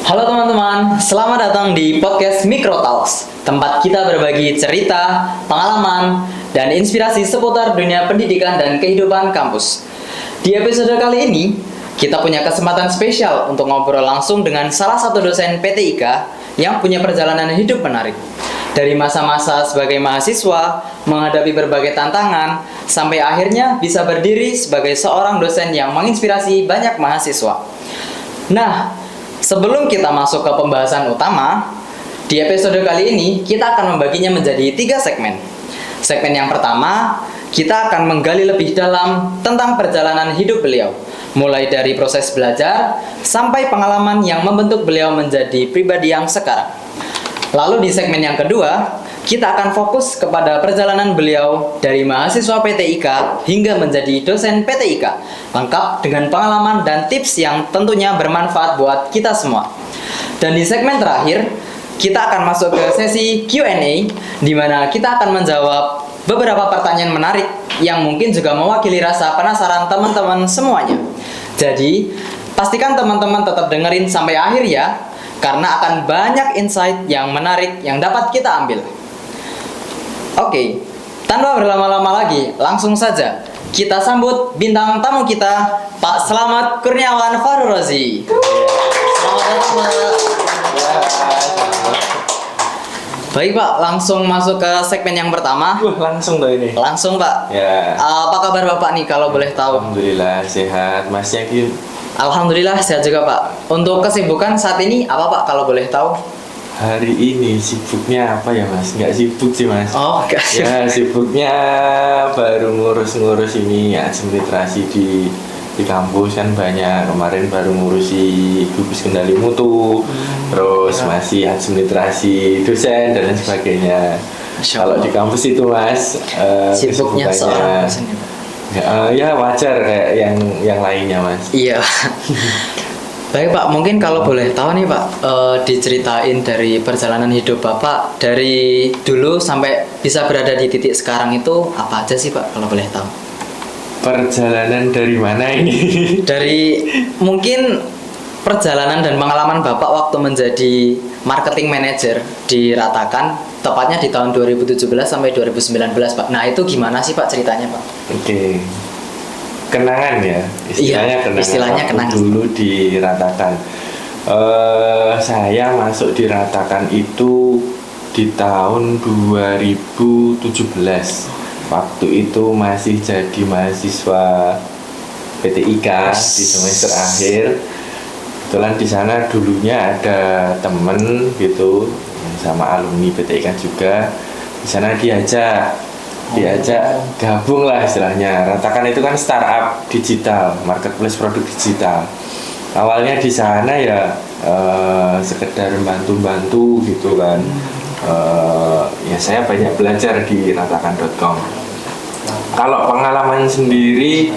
Halo teman-teman, selamat datang di podcast Micro Talks, tempat kita berbagi cerita, pengalaman, dan inspirasi seputar dunia pendidikan dan kehidupan kampus. Di episode kali ini, kita punya kesempatan spesial untuk ngobrol langsung dengan salah satu dosen PTIK yang punya perjalanan hidup menarik. Dari masa-masa sebagai mahasiswa, menghadapi berbagai tantangan, sampai akhirnya bisa berdiri sebagai seorang dosen yang menginspirasi banyak mahasiswa. Nah, sebelum kita masuk ke pembahasan utama, di episode kali ini kita akan membaginya menjadi 3 segmen. Segmen yang pertama, kita akan menggali lebih dalam tentang perjalanan hidup beliau, mulai dari proses belajar sampai pengalaman yang membentuk beliau menjadi pribadi yang sekarang. Lalu di segmen yang kedua, kita akan fokus kepada perjalanan beliau dari mahasiswa PTIK hingga menjadi dosen PTIK, lengkap dengan pengalaman dan tips yang tentunya bermanfaat buat kita semua. Dan di segmen terakhir, kita akan masuk ke sesi Q&A, di mana kita akan menjawab beberapa pertanyaan menarik yang mungkin juga mewakili rasa penasaran teman-teman semuanya. Jadi, pastikan teman-teman tetap dengerin sampai akhir ya, karena akan banyak insight yang menarik yang dapat kita ambil. Oke, tanpa berlama-lama lagi, langsung saja kita sambut bintang tamu kita, Pak Slamet Kurniawan Fahrurozi. Selamat datang, Pak. Baik, Pak, langsung masuk ke segmen yang pertama. Langsung tuh ini. Langsung, Pak. Ya. Apa kabar Bapak nih kalau boleh tahu? Alhamdulillah sehat. Masnya Kim? Alhamdulillah sehat juga, Pak. Untuk kesibukan saat ini apa, Pak, kalau boleh tahu? Hari ini sibuknya apa ya, Mas? Nggak sibuk sih, Mas. Oh, enggak sih. Ya, sibuknya baru ngurus-ngurus ini administrasi di kampus kan banyak. Kemarin baru ngurusi gugus kendali mutu, terus masih administrasi dosen dan lain sebagainya. Kalau di kampus itu, Mas, sibuknya seorang dosen ya, Pak? Ya wajar kayak yang lainnya, Mas. Iya. Baik, Pak, mungkin kalau boleh tahu nih, Pak, diceritain dari perjalanan hidup Bapak dari dulu sampai bisa berada di titik sekarang itu apa aja sih, Pak, kalau boleh tahu? Perjalanan dari mana ini? Dari mungkin perjalanan dan pengalaman Bapak waktu menjadi marketing manager di Ratakan, tepatnya di tahun 2017 sampai 2019, Pak. Nah, itu gimana sih, Pak, ceritanya, Pak? Oke. Kenangan ya, istilahnya kenangan. Istilahnya kenangan. Dulu di Ratakan. Saya masuk di Ratakan itu di tahun 2017. Waktu itu masih jadi mahasiswa PTIK di semester akhir. Kebetulan di sana dulunya ada temen gitu sama alumni PTIK juga. Di sana diajak gabung lah istilahnya. Ratakan itu kan startup digital, marketplace produk digital. Awalnya di sana ya sekedar bantu-bantu gitu kan. Ya saya banyak belajar di ratakan.com. Kalau pengalaman sendiri,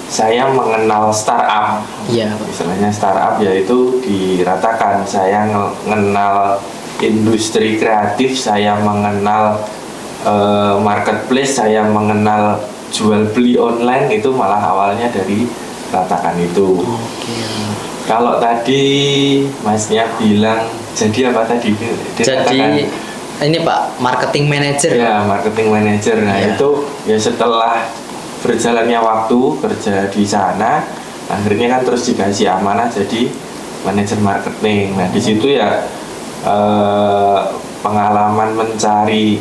saya mengenal startup. Iya, Pak. Istilahnya startup yaitu di Ratakan. Saya mengenal industri kreatif, saya mengenal marketplace, saya mengenal jual beli online, itu malah awalnya dari Ratakan itu. Kalau tadi Masnya bilang jadi apa tadi? Jadi ini, Pak, marketing manager. Ya, marketing manager. Nah, Ya. itu ya setelah berjalannya waktu kerja di sana, akhirnya kan terus dikasih amanah jadi manajer marketing. Nah, di situ ya pengalaman mencari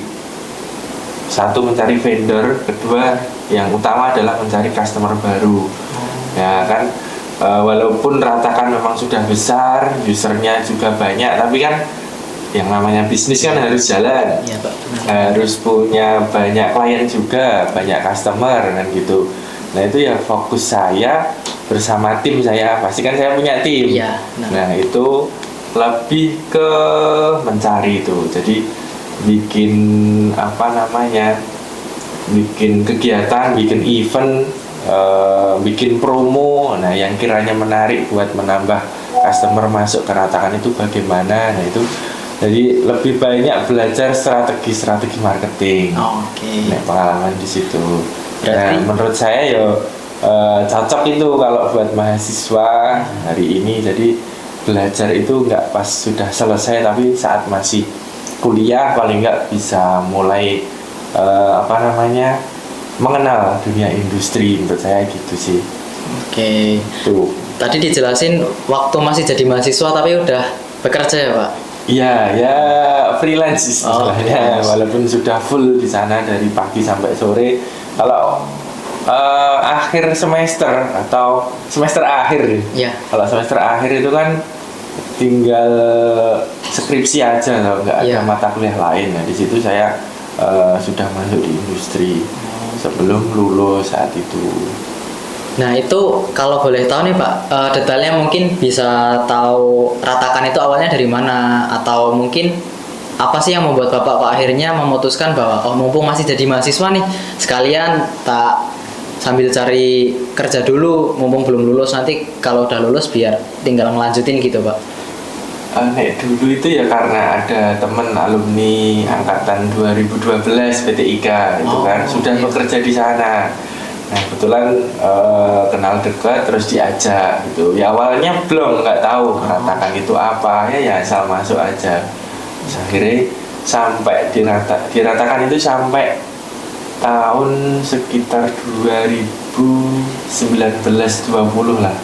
vendor, kedua yang utama adalah mencari customer baru. Ya kan, walaupun Ratakan memang sudah besar, usernya juga banyak, tapi kan yang namanya bisnis kan harus jalan. Iya, Pak. Harus punya banyak klien juga, banyak customer kan gitu. Nah, itu ya fokus saya bersama tim saya. Pasti kan saya punya tim. Iya, Nah, itu lebih ke mencari itu. Jadi bikin bikin kegiatan, bikin event, bikin promo. Nah, yang kiranya menarik buat menambah customer masuk ke Ratakan itu bagaimana. Nah, itu jadi lebih banyak belajar strategi marketing. Nah, pengalaman di situ. Nah, menurut saya cocok itu kalau buat mahasiswa hari ini. Jadi belajar itu nggak pas sudah selesai, tapi saat masih kuliah paling nggak bisa mulai mengenal dunia industri. Menurut saya gitu sih. Oke. Tuh. Tadi dijelasin waktu masih jadi mahasiswa tapi udah bekerja ya Pak? Iya, ya freelance istilahnya, walaupun sudah full di sana dari pagi sampai sore. Kalau akhir semester atau semester akhir, kalau semester akhir itu kan tinggal skripsi aja, nggak ada mata kuliah lain. Nah di situ saya sudah masuk di industri sebelum lulus saat itu. Nah itu kalau boleh tahu nih Pak, detailnya mungkin bisa tahu Ratakan itu awalnya dari mana, atau mungkin apa sih yang membuat Bapak akhirnya memutuskan bahwa mumpung masih jadi mahasiswa nih, sekalian tak sambil cari kerja dulu mumpung belum lulus, nanti kalau udah lulus biar tinggal ngelanjutin gitu Pak. Nek dulu itu ya karena ada temen alumni angkatan 2012 PTIK itu kan sudah bekerja di sana. Nah kebetulan kenal dekat terus diajak gitu. Ya awalnya nggak tahu Ratakan itu apa, ya asal masuk aja. Terus akhirnya sampai diratakan itu sampai tahun sekitar 2019-20 lah.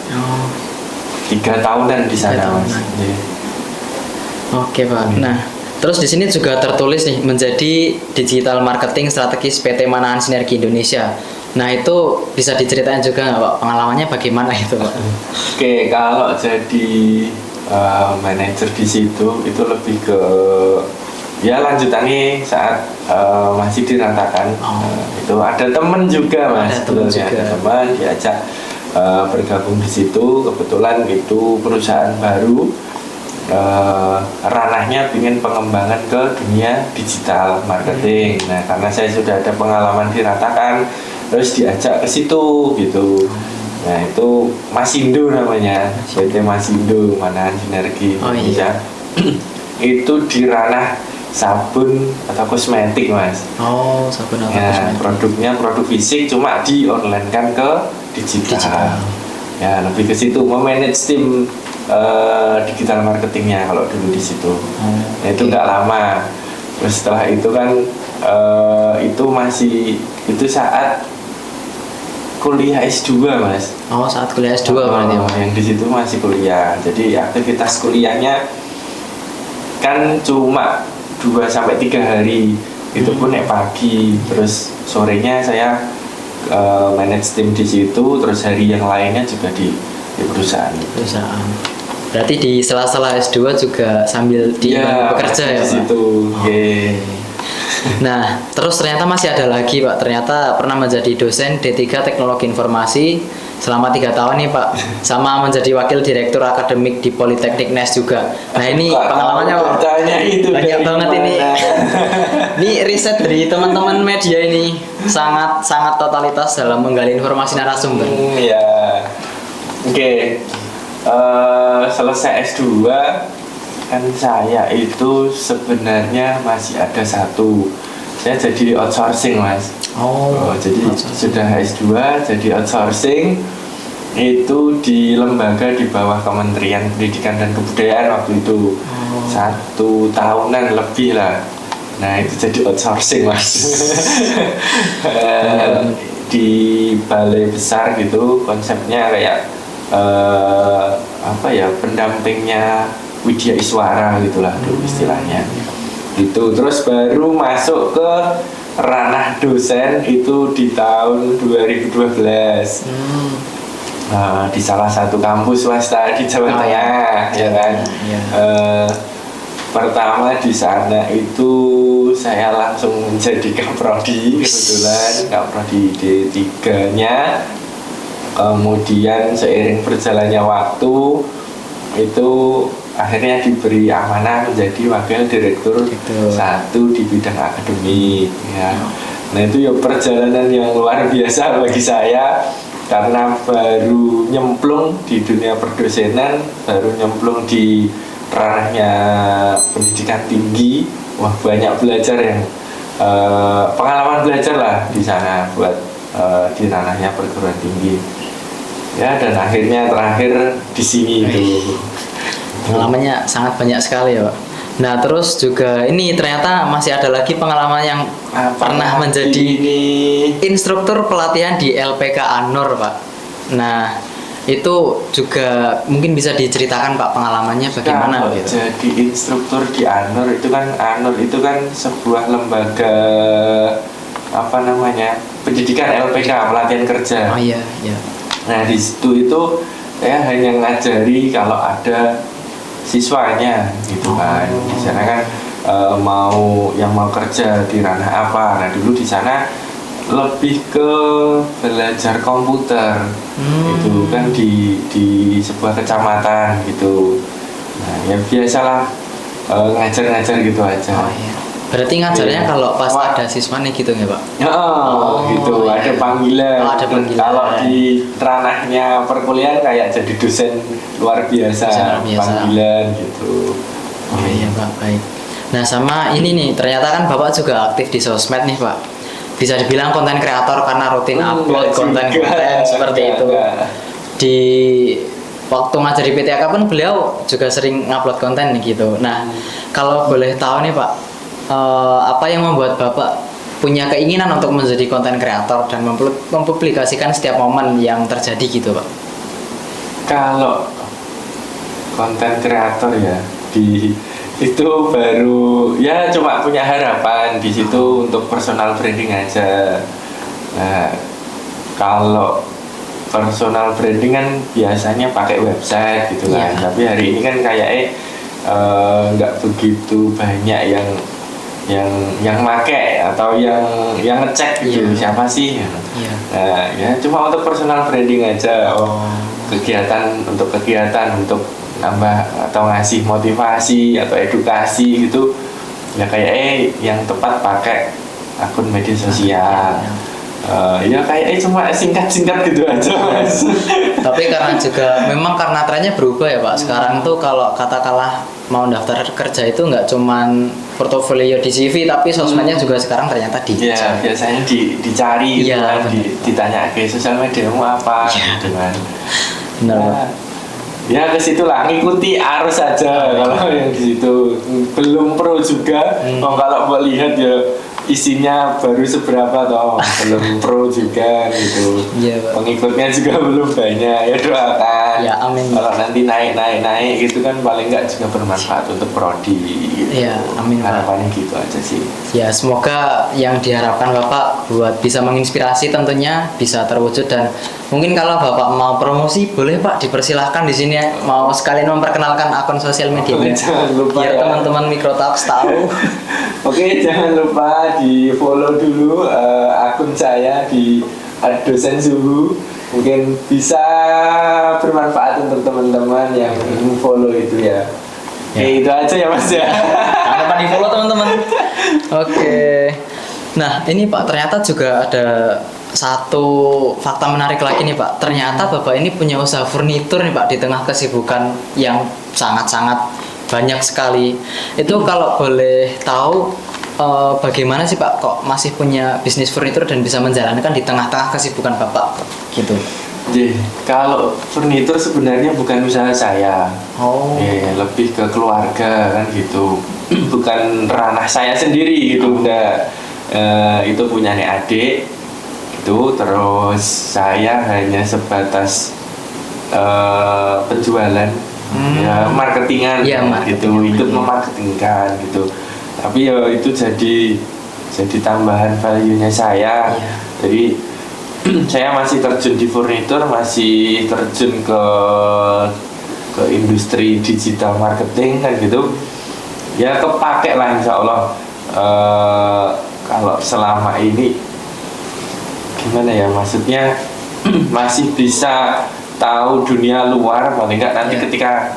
3 tahunan di sana Mas. Oke Pak. Nah terus di sini juga tertulis nih menjadi digital marketing strategis PT Manahan Sinergi Indonesia. Nah itu bisa diceritain juga nggak Pak, pengalamannya bagaimana itu Pak? Oke, kalau jadi manajer di situ itu lebih ke ya lanjutannya saat masih diratakan. Itu ada temen juga Mas, ada teman diajak bergabung di situ. Kebetulan itu perusahaan baru, ranahnya ingin pengembangan ke dunia digital marketing. Nah karena saya sudah ada pengalaman diratakan, terus diajak ke situ gitu. Nah itu Masindo namanya, PT Masindo Manahan Sinergi Indonesia. Itu di ranah sabun atau kosmetik Mas. Sabun atau kosmetik. Produknya produk fisik cuma di online kan ke digital. Ya lebih ke situ, memanage tim digital marketingnya kalau dulu di situ. Nah, itu nggak lama. Terus setelah itu kan itu saat kuliah S2 Mas. Saat kuliah S2 berarti yang di situ masih kuliah. Jadi aktivitas kuliahnya kan cuma 2-3 hari. Itu pun pagi, terus sorenya saya manage tim di situ, terus hari yang lainnya juga di perusahaan. Berarti di sela-sela S2 juga sambil bekerja ya Pak? Di situ. Nah, terus ternyata masih ada lagi Pak, ternyata pernah menjadi dosen D3 Teknologi Informasi selama 3 tahun nih Pak, sama menjadi wakil direktur akademik di Politeknik NES juga. Nah ini pengalamannya Pak, banyak banget ini. Ini riset dari teman-teman media ini sangat totalitas dalam menggali informasi narasumber. Selesai S2 kan saya itu sebenarnya masih ada satu, saya jadi outsourcing Mas. Jadi sudah S2 jadi outsourcing itu di lembaga di bawah Kementerian Pendidikan dan Kebudayaan waktu itu. 1 tahunan lebih lah. Nah itu jadi outsourcing Mas. Di balai besar gitu, konsepnya kayak pendampingnya Widya Iswara gitulah dulu istilahnya. Itu terus baru masuk ke ranah dosen itu di tahun 2012. Di salah satu kampus swasta di Jawa Tengah, ya kan. Pertama di sana itu saya langsung menjadi kaprodi, kebetulan kaprodi D3-nya. Kemudian seiring berjalannya waktu itu akhirnya diberi amanah menjadi wakil direktur 1 di bidang akademik ya. Nah itu ya perjalanan yang luar biasa bagi saya, karena baru nyemplung di dunia perdosenan, baru nyemplung di ranahnya pendidikan tinggi. Wah banyak belajar yang pengalaman belajar lah di sana buat di ranahnya perguruan tinggi ya, dan akhirnya terakhir di sini itu. Pengalamannya sangat banyak sekali ya Pak. Nah terus juga ini ternyata masih ada lagi pengalaman yang pernah menjadi instruktur pelatihan di LPK Anur Pak. Nah itu juga mungkin bisa diceritakan Pak pengalamannya bagaimana Kalau gitu. jadi instruktur di Anur itu kan sebuah lembaga apa namanya pendidikan LPK, pelatihan kerja. Oh iya, iya. Nah di situ itu saya hanya ngajari kalau ada siswanya gitu kan. Di sana kan mau kerja di ranah apa. Nah dulu di sana lebih ke belajar komputer itu kan di sebuah kecamatan gitu. Nah ya biasalah ngajar-ngajar gitu aja. Oh iya. Berarti ngajarnya kalau pas ada siswanya gitu ya Pak? Gitu, iya. ada panggilan. Ada panggilan. Kalau di ranahnya perkuliahan kayak jadi dosen luar biasa, panggilan gitu. Oh iya Pak, baik. Nah sama ini nih, ternyata kan Bapak juga aktif di sosmed nih Pak. Bisa dibilang konten kreator karena rutin upload konten-konten seperti itu. Di waktu ngajar di PTK pun beliau juga sering ngupload konten nih gitu. Nah kalau boleh tahu nih Pak, apa yang membuat Bapak punya keinginan untuk menjadi konten kreator dan mempublikasikan setiap momen yang terjadi gitu Pak? Kalau konten kreator ya itu baru ya cuma punya harapan di situ untuk personal branding aja. Nah kalau personal branding kan biasanya pakai website gitu kan, tapi hari ini kan kayak nggak begitu banyak yang make atau yang ngecek gitu siapa sih. Nah ya cuma untuk personal branding aja. Kegiatan untuk nambah atau ngasih motivasi atau edukasi gitu ya kayak yang tepat pakai akun media sosial. Ya kayak cuma singkat-singkat gitu aja Mas. Tapi karena juga memang karena trennya berubah ya Pak. Sekarang tuh kalau katakanlah mau daftar kerja itu nggak cuman portofolio di CV tapi sosmednya juga sekarang ternyata dicari. Ya biasanya dicari gitu kan, ditanya ke sosial mediamu apa gitu kan. Benar Pak. Ya ke situ lah, ngikuti arus saja kalau yang di situ belum pro juga. Kalau mau lihat ya isinya baru seberapa toh, belum pro juga gitu. Pengikutnya juga belum banyak. Ya doakan. Ya amin. Kalau nanti naik gitu kan paling nggak juga bermanfaat untuk prodi. Gitu. Ya amin. Harapannya gitu aja sih. Ya semoga yang diharapkan Bapak buat bisa menginspirasi tentunya bisa terwujud dan mungkin kalau Bapak mau promosi boleh Pak dipersilahkan di sini ya. Mau sekalian memperkenalkan akun sosial media jangan lupa biar teman-teman Microtalks tahu. Oke, jangan lupa di follow dulu akun saya di Dosen Suhu. Mungkin bisa bermanfaat untuk teman-teman yang follow itu ya. Oke, itu aja ya Mas ya. Jangan lupa di follow teman-teman. Oke. Nah ini Pak ternyata juga ada satu fakta menarik lagi nih Pak. Ternyata Bapak ini punya usaha furnitur nih Pak di tengah kesibukan yang sangat-sangat banyak sekali. Itu kalau boleh tahu bagaimana sih Pak kok masih punya bisnis furnitur dan bisa menjalankan di tengah-tengah kesibukan Bapak gitu? Jadi kalau furnitur sebenarnya bukan usaha saya. Lebih ke keluarga kan gitu. Bukan ranah saya sendiri gitu, enggak. Itu punya adik itu, terus saya hanya sebatas penjualan ya marketingan gitu, ikut memarketingkan gitu. Tapi ya itu jadi tambahan value-nya saya. Jadi saya masih terjun di furnitur, masih terjun ke industri digital marketing kan gitu. Ya kepake lah insya Allah. Kalau selama ini gimana ya, maksudnya masih bisa tahu dunia luar, paling nggak nanti ketika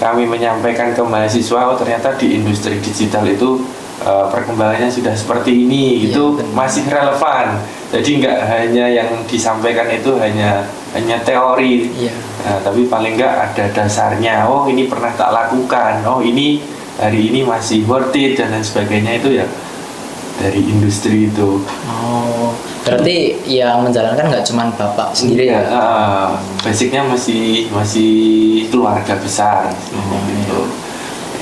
kami menyampaikan ke mahasiswa, oh ternyata di industri digital itu perkembangannya sudah seperti ini, itu masih relevan. Jadi nggak hanya yang disampaikan itu hanya teori, tapi paling nggak ada dasarnya. Oh ini pernah tak lakukan, oh ini hari ini masih worth it dan lain sebagainya, itu ya dari industri itu. Berarti yang menjalankan nggak cuma Bapak sendiri ya? Basicnya masih keluarga besar. Gitu.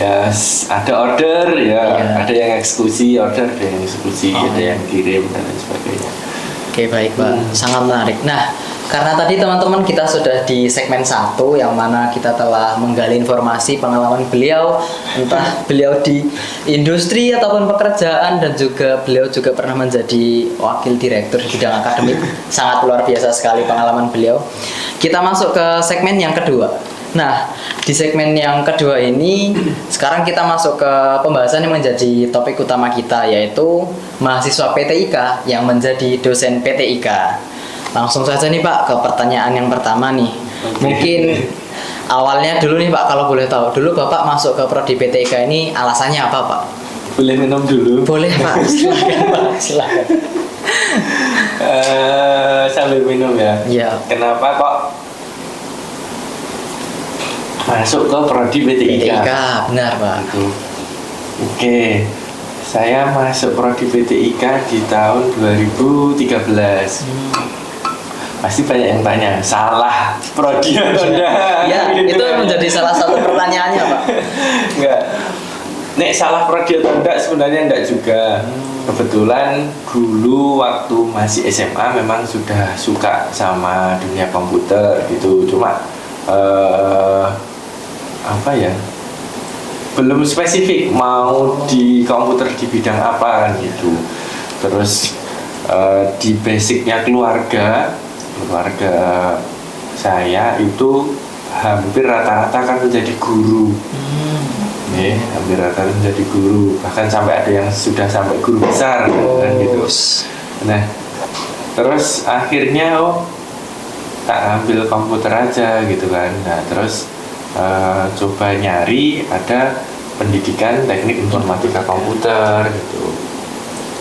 ya ada order ya, Iya. ada yang eksekusi order, ada yang eksekusi, Oh. ada yang kirim dan lain sebagainya. Oke, baik Pak, sangat menarik. Nah, karena tadi teman-teman kita sudah di segmen 1 yang mana kita telah menggali informasi pengalaman beliau, entah beliau di industri ataupun pekerjaan, dan juga beliau juga pernah menjadi wakil direktur di bidang akademik. Sangat luar biasa sekali pengalaman beliau. Kita masuk ke segmen yang kedua. Nah, di segmen yang kedua ini sekarang kita masuk ke pembahasan yang menjadi topik utama kita, yaitu mahasiswa PTIK yang menjadi dosen PTIK. Langsung saja nih Pak ke pertanyaan yang pertama nih. Oke. Mungkin awalnya dulu nih Pak, kalau boleh tahu, dulu Bapak masuk ke prodi PTIK ini alasannya apa Pak? Boleh minum dulu? Boleh Pak, silakan Pak, silakan. Sambil minum ya. Iya. Kenapa kok masuk ke prodi PTIK? PTIK, benar Pak. Gitu. Oke, saya masuk prodi PTIK di tahun 2013. Pasti banyak yang tanya, salah prodi atau enggak? Ya, Gitu itu kan. menjadi salah satu pertanyaannya Pak. Enggak. Nek salah prodi atau enggak sebenarnya enggak juga. Kebetulan dulu waktu masih SMA memang sudah suka sama dunia komputer gitu. Cuma apa ya? Belum spesifik mau di komputer di bidang apa kan gitu. Terus di basicnya keluarga saya itu hampir rata-rata kan menjadi guru. Nih, hampir rata-rata menjadi guru, bahkan sampai ada yang sudah sampai guru besar kan gitu. Nah, terus akhirnya tak ambil komputer aja gitu kan. Nah, terus coba nyari ada pendidikan teknik informatika komputer gitu.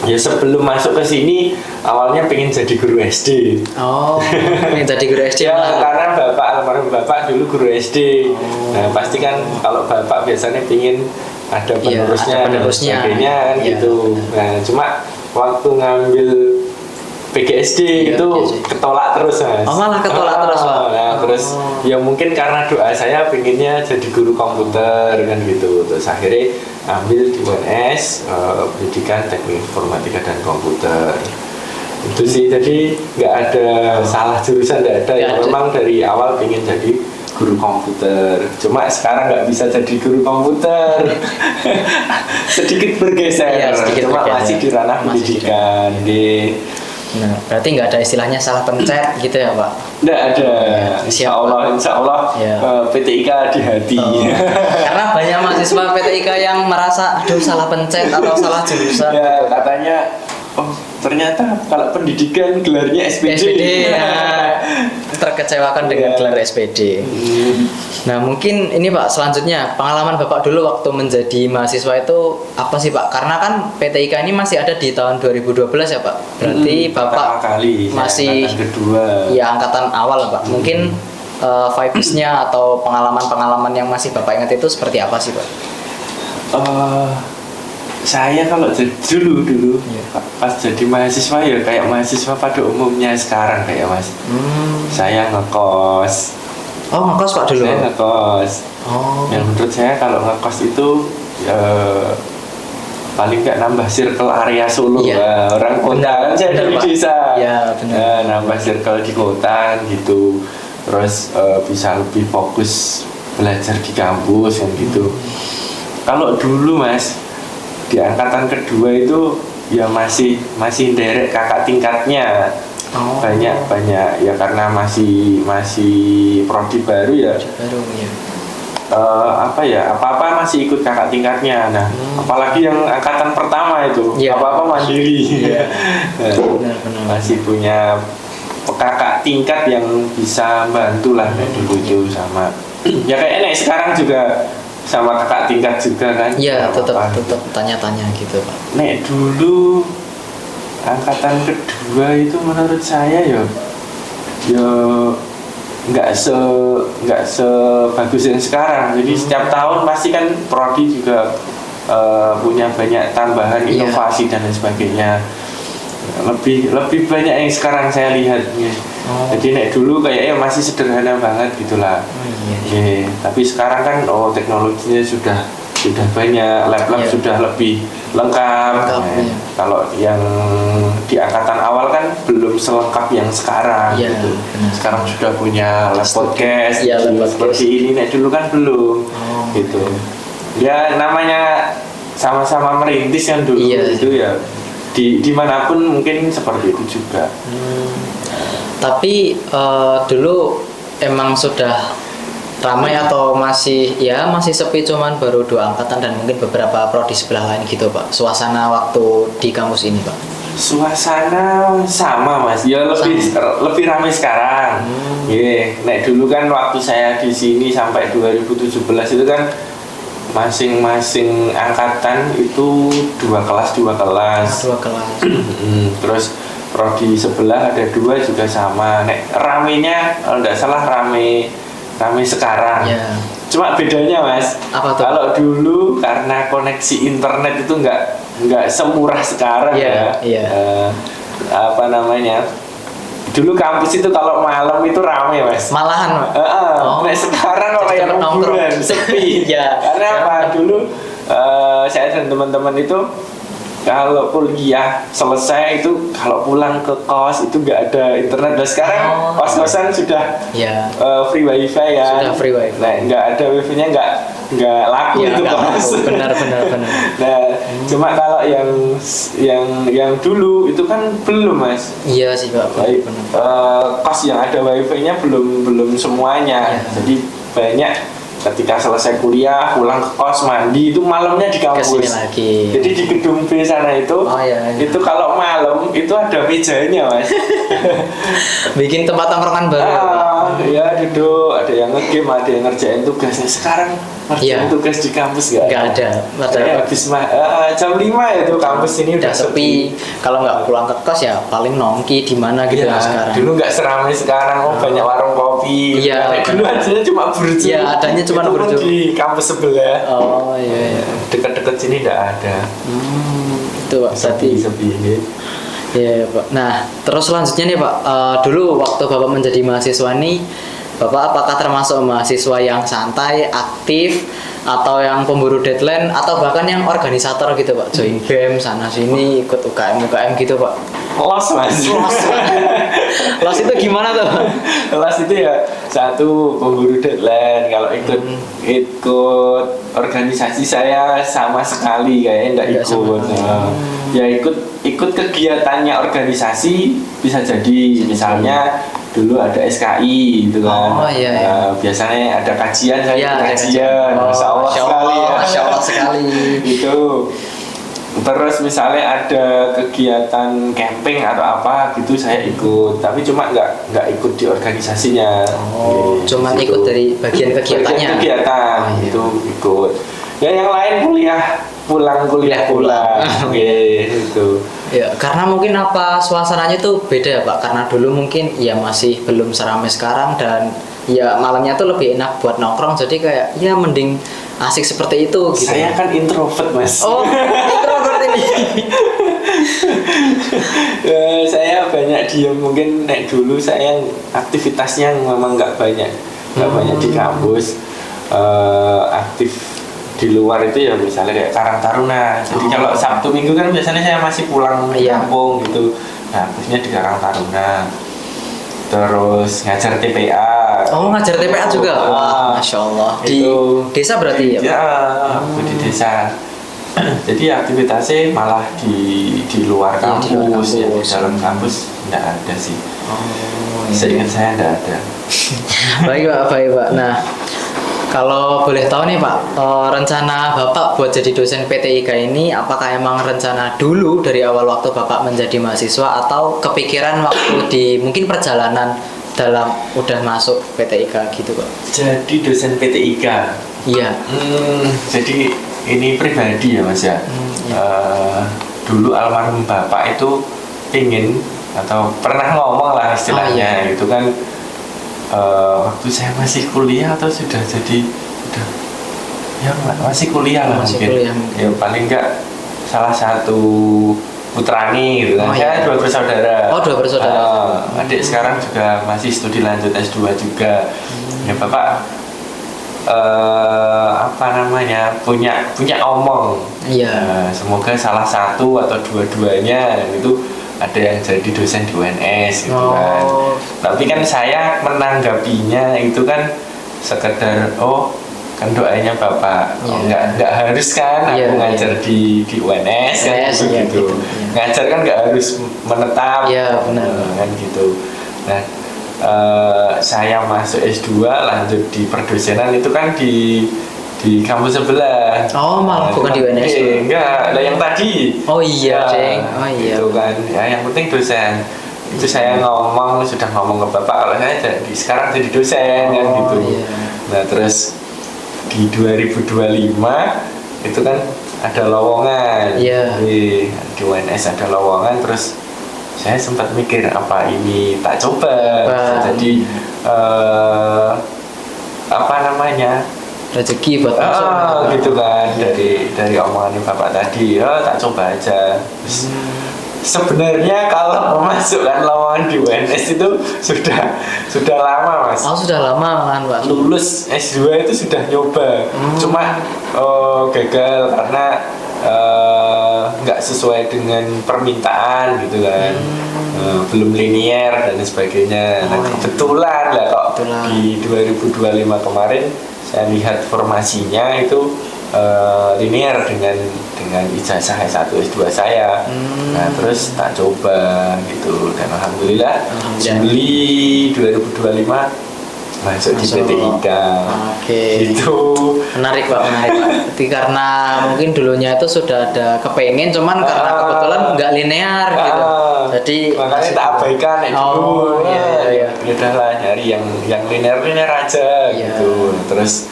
Ya sebelum masuk ke sini awalnya pengen jadi guru SD. Oh, pengen jadi guru SD Ya, malah. karena almarhum bapak dulu guru SD. Oh. Nah, pasti kan kalau bapak biasanya pingin ada Iya, penerusnya, ada dan penerusnya. sebagainya kan Iya, gitu. Nah, cuma waktu ngambil PGSD Iya, itu PGSD. ketolak terus Mas. Oh, malah ketolak terus, Pak. Nah, terus Oh. ya mungkin karena doa saya pinginnya jadi guru komputer kan gitu. Terus akhirnya ambil di UNS pendidikan teknik informatika dan komputer. Itu sih, jadi nggak ada salah jurusan, nggak ada. Nggak Yang ada. memang dari awal pengen jadi guru komputer. Cuma sekarang nggak bisa jadi guru komputer. Sedikit bergeser. Iya, sedikit Cuma bergeser. masih di ranah Masih di pendidikan. Nah, berarti nggak ada istilahnya salah pencet gitu ya Pak? Nggak ada. Siap, Insya Allah Ya. PTIK di hati. Oh. Karena banyak mahasiswa PTIK yang merasa aduh salah pencet atau salah jurusan. Ya, katanya ternyata kalau pendidikan gelarnya SPD. SPD, nah, terkecewakan dengan Iya. gelar SPD. Nah, mungkin ini Pak, selanjutnya pengalaman Bapak dulu waktu menjadi mahasiswa itu apa sih Pak? Karena kan PTIK ini masih ada di tahun 2012 ya Pak. Berarti Bapak pertama kali saya masih angkatan kedua. ya angkatan awal Pak. Mungkin vibes-nya atau pengalaman-pengalaman yang masih Bapak ingat itu seperti apa sih Pak? Saya kalau dulu Iya. pas jadi mahasiswa ya kayak mahasiswa pada umumnya sekarang kayak Mas. Saya ngekos. Oh, ngekos Pak dulu. Saya ngekos. Oh. Yang menurut saya kalau ngekos itu paling nggak nambah circle area Solo. Iya. Nah, orang kota Benar, kan saya benar, dari Pak. desa. Iya, benar. Nah, nambah circle di kota gitu. Terus bisa lebih fokus belajar di kampus kan gitu. Kalau dulu Mas di angkatan kedua itu ya masih derek kakak tingkatnya. Oh. banyak ya karena masih prodi baru ya. Baru ya. Apa masih ikut kakak tingkatnya. Nah, apalagi yang angkatan pertama itu Iya. apa mandiri. Iya. Nah, Benar-benar. masih punya kakak tingkat yang bisa bantu lah kayak dulu itu sama ya kayaknya sekarang juga sama kakak tingkat juga kan. Iya, Nggak tetap apa-apa. tanya-tanya gitu Pak. Nek dulu angkatan kedua itu menurut saya ya nggak sebagus yang sekarang. Jadi setiap tahun pasti kan prodi juga punya banyak tambahan Iya. inovasi dan lain sebagainya. Lebih banyak yang sekarang saya lihat. Oh. Jadi nek dulu kayaknya masih sederhana banget gitulah. Oh, iya. Tapi sekarang kan teknologinya sudah sudah banyak, lab-lab Iya. sudah lebih lengkap. Lengkap, Nah, iya. kalau yang di angkatan awal kan belum selengkap yang sekarang Iya, gitu. benar. Sekarang sudah punya lab podcast, Iya, lab podcast. seperti ini. Nah, dulu kan belum Oh, gitu. Ya namanya sama-sama merintis kan dulu Iya. itu ya dimanapun mungkin seperti itu juga. Tapi dulu emang sudah ramai atau masih sepi, cuman baru 2 angkatan dan mungkin beberapa prodi sebelah lain gitu Pak, suasana waktu di kampus ini Pak? Suasana sama Mas, ya lebih ramai sekarang. Nek dulu kan waktu saya di sini sampai 2017 itu kan masing-masing angkatan itu 2 kelas. 2 kelas. Terus prodi sebelah ada 2 juga sama. Nek ramenya kalau nggak salah rame sekarang. Ya. Cuma bedanya Mas, Apa tuh? kalau dulu karena koneksi internet itu nggak semurah sekarang Iya, ya. iya. Apa namanya? Dulu kampus itu kalau malam itu rame Mas. Malahan Pak? Nek sekarang kalau Jadi yang tempat nongkrong. kuburan sepi. Iya. Karena apa? Dulu saya dan teman-teman itu kalau kuliah selesai itu kalau pulang ke kos itu nggak ada internet. Dan sekarang kos-kosan sudah Ya. free wifi ya. Sudah free wifi. Nah, nggak ada wifi-nya nggak laku Ya, itu nggak kos. tahu. Benar. Nah, cuma kalau yang dulu itu kan belum Mas. Iya sih Pak. Baik, Benar. kos yang ada wifi-nya belum semuanya. Ya. Jadi banyak ketika selesai kuliah pulang ke kos mandi itu malamnya di kampus. Kesini lagi. Jadi di gedung B sana itu, Iya. itu kalau malam itu ada mejanya Mas. Bikin tempat tongkrongan baru. Ya duduk, ada yang nge-game, ada yang ngerjain tugasnya. Sekarang ngerjain Iya. tugas di kampus Nggak ada. Saya habis jam 5 itu kampus ini Udah sepi. Kalau nggak pulang ke kos ya paling nongki di mana gitu Iya, lah sekarang. dulu nggak seramai sekarang, banyak warung kopi. Iya. Nah, dulu adanya cuma burjo. Iya, adanya cuma Itu pun burjo. di kampus sebelah. Oh iya. Dekat-dekat sini nggak ada. Itu Pak. Berarti Sepi gitu. Iya Pak. Nah terus selanjutnya nih Pak, dulu waktu Bapak menjadi mahasiswa nih, Bapak apakah termasuk mahasiswa yang santai, aktif, atau yang pemburu deadline, atau bahkan yang organisator gitu Pak, join BEM sana sini, ikut UKM gitu Pak? Los Mas. Los itu gimana tuh Pak? Los itu ya satu pemburu deadline. Kalau ikut organisasi saya sama sekali kayaknya Nggak enggak ikut. sama. Nah, ya ikut kegiatannya organisasi bisa jadi misalnya dulu ada SKI gitu kan. Oh, iya. Nah, biasanya ada kajian, saya Iya, ikut ada kajian. kajian. Oh, Masya Allah Masya sekali Allah, ya. Masya Allah sekali. Gitu. Terus misalnya ada kegiatan camping atau apa gitu saya ikut, tapi cuma nggak ikut di organisasinya. Oh, cuman Gitu. ikut dari bagian kegiatannya. Bagian kegiatan Oh, iya. itu ikut. Ya yang lain kuliah pulang. Oke, itu. Ya, karena mungkin apa suasananya tuh beda ya Pak, karena dulu mungkin ya masih belum seramai sekarang dan ya malamnya tuh lebih enak buat nongkrong, jadi kayak ya mending asik seperti itu gitu. Saya kan introvert Mas. Oh, introvert ini. Saya banyak diem, mungkin dulu saya aktivitasnya memang nggak banyak di kampus. Aktif di luar itu ya misalnya kayak Karang Taruna. Jadi kalau Sabtu Minggu kan biasanya saya masih pulang Iya. kampung gitu. Nah, aktifnya di Karang Taruna. Terus ngajar TPA. Oh, ngajar TPA juga. Wah, Masya Allah. Di Itu. desa berarti ya Pak? Ya, di desa. Jadi aktivitasnya malah di luar Iya, kampus, di luar kampus. ya di dalam kampus nggak ada sih. Oh, iya. Seingat saya nggak ada. Baik Pak. Nah, kalau boleh tahu nih Pak, rencana Bapak buat jadi dosen PTIK ini apakah emang rencana dulu dari awal waktu Bapak menjadi mahasiswa atau kepikiran waktu di mungkin perjalanan dalam udah masuk PTIK gitu Pak? Jadi dosen PTIK. Iya. Jadi ini pribadi ya Mas ya. Dulu almarhum Bapak itu ingin atau pernah ngomong lah istilahnya itu kan. Waktu saya masih kuliah atau sudah jadi ya masih kuliah lah Masih mungkin. kuliah. Ya paling enggak salah satu putrani gitu kan. Oh, Saya iya. 2 bersaudara. Oh, 2 bersaudara. Adik sekarang juga masih studi lanjut S2 juga. Ya Bapak apa namanya, punya omong. Iya. Semoga salah satu atau dua-duanya itu ada yang jadi dosen di UNS gitu kan. Tapi kan saya menanggapinya itu kan sekedar kan doanya Bapak. Nggak harus kan aku ngajar di UNS kan gitu. Ngajar kan nggak harus menetap. Iya, benar. Kan gitu. Nah, saya masuk S2 lanjut di perdosenan itu kan di kampus sebelah. Oh, malah bukan di UNS. Enggak, lah yang tadi. Oh iya, Ceng. Oh iya. Itu kan. Ya, yang penting dosen. Itu saya sudah ngomong ke Bapak kalau saya sekarang jadi dosen kan gitu. Iya. Nah, terus di 2025 itu kan ada lowongan. Iya. Di UNS ada lowongan, terus saya sempat mikir apa ini tak coba. Jadi apa namanya, rezeki buat masuk gitu kan, dari omongan Bapak tadi, tak coba aja. Sebenarnya kalau memasukkan lowongan di UNS itu sudah lama, Mas. Sudah lama kan, Pak. Lulus S2 itu sudah nyoba, cuma gagal karena nggak sesuai dengan permintaan gitu kan. Belum linear dan sebagainya. Nah, kebetulan lah kok di 2025 kemarin saya lihat formasinya itu linear dengan ijazah S1 S2 saya. Nah, terus tak coba gitu, dan alhamdulillah Juli 2025 masuk di PTIK. Itu menarik Pak. Jadi karena mungkin dulunya itu sudah ada kepengen, cuman karena kebetulan nggak linear gitu. Jadi makanya tak abaikan dulu. Iya. Udahlah nyari yang linear aja gitu. Terus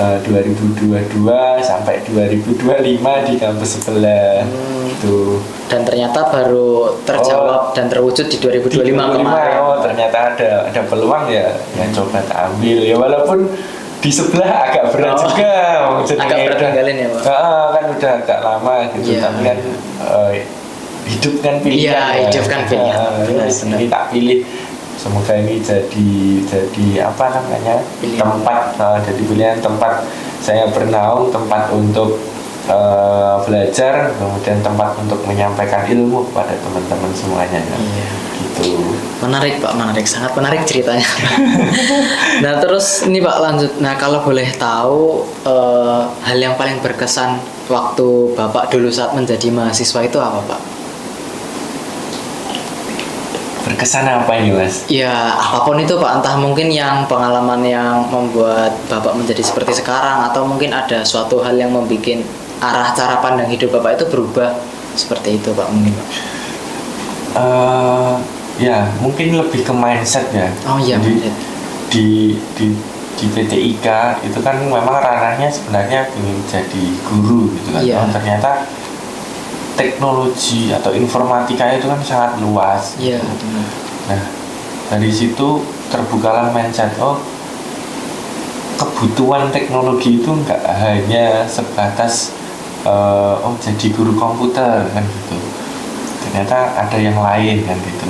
2022 sampai 2025 di kampus sebelah itu. Dan ternyata baru terjawab dan terwujud di 2025 kemarin. Ternyata ada peluang ya coba tak ambil ya, walaupun di sebelah agak berat juga. Agak berat ninggalin ya, Pak. Kan udah agak lama gitu, tapi kan hidup kan pilihan. Iya, hidup kan pilihan. Ini tak pilih. Semoga ini jadi apa namanya, tempat, jadi pilihan tempat saya bernaung, tempat untuk belajar, kemudian tempat untuk menyampaikan ilmu kepada teman-teman semuanya. Gitu. Menarik Pak, sangat menarik ceritanya. Nah terus ini Pak lanjut. Nah kalau boleh tahu hal yang paling berkesan waktu Bapak dulu saat menjadi mahasiswa itu apa Pak? Berkesan apa ini Mas? Ya apapun itu Pak, entah mungkin yang pengalaman yang membuat Bapak menjadi seperti sekarang, atau mungkin ada suatu hal yang membuat arah cara pandang hidup Bapak itu berubah seperti itu Pak, mungkin Pak. Ya mungkin lebih ke mindset ya. Jadi di PTIK itu kan memang ranahnya sebenarnya ingin jadi guru gitu kan. Ternyata teknologi atau informatika itu kan sangat luas. Nah, dari situ terbukalah mindset, kebutuhan teknologi itu nggak hanya sebatas jadi guru komputer kan gitu. Ternyata ada yang lain kan gitu.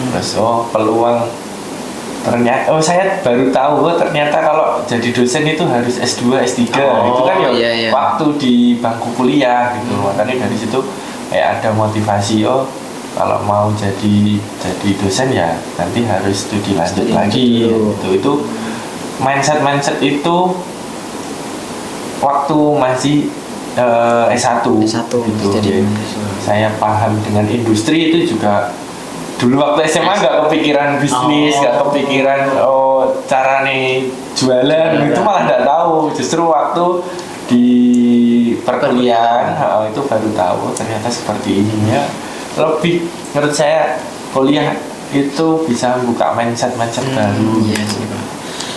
Terus peluang, ternyata saya baru tahu ternyata kalau jadi dosen itu harus S2, S3 itu kan waktu di bangku kuliah gitu. Makanya dari situ kayak ada motivasi, kalau mau jadi dosen ya nanti harus studi lanjut lagi gitu. Itu mindset itu waktu masih S1 gitu. Jadi saya paham dengan industri itu juga. Dulu waktu SMA nggak kepikiran bisnis, nggak kepikiran cara nih jualan, itu malah nggak tahu. Justru waktu di perkuliahan itu baru tahu ternyata seperti ini ya. Lebih menurut saya kuliah itu bisa membuka mindset baru.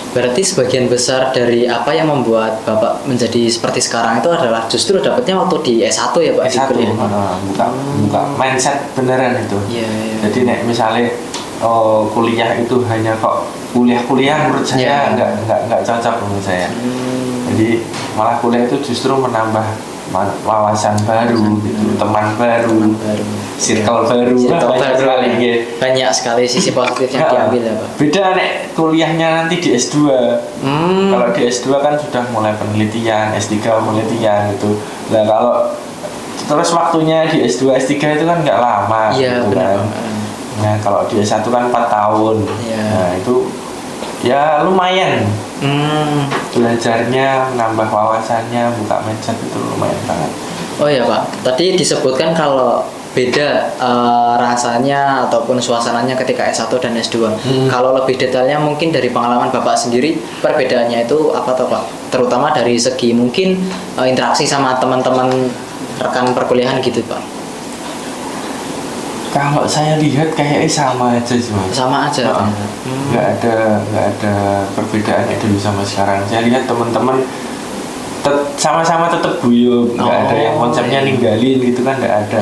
Berarti sebagian besar dari apa yang membuat Bapak menjadi seperti sekarang itu adalah justru dapatnya waktu di S1 ya Pak? S1, buka mindset beneran itu. Jadi misalnya kuliah itu hanya kok kuliah menurut saya nggak cocok menurut saya. Jadi malah kuliah itu justru menambah wawasan baru gitu, teman baru, circle baru, banyak sekali sisi positif yang diambil ya Pak. Beda nek kuliahnya nanti di S2. Kalau di S2 kan sudah mulai penelitian, S3 penelitian gitu. Nah kalau terus waktunya di S2 S3 itu kan nggak lama gitu kan. Nah kalau di S1 kan 4 tahun. Nah itu ya lumayan. Belajarnya, nambah wawasannya, buka mindset itu lumayan banget. Oh ya Pak, tadi disebutkan kalau beda rasanya ataupun suasananya ketika S1 dan S2. Kalau lebih detailnya mungkin dari pengalaman Bapak sendiri, perbedaannya itu apa toh Pak? Terutama dari segi mungkin interaksi sama teman-teman rekan perkuliahan gitu Pak. Kalau saya lihat kayaknya sama aja sih Mas. Sama aja. Nggak ada perbedaan dulu sama sekarang. Saya lihat teman-teman sama-sama tetap guyup, nggak ada yang konsepnya ninggalin gitu kan, nggak ada.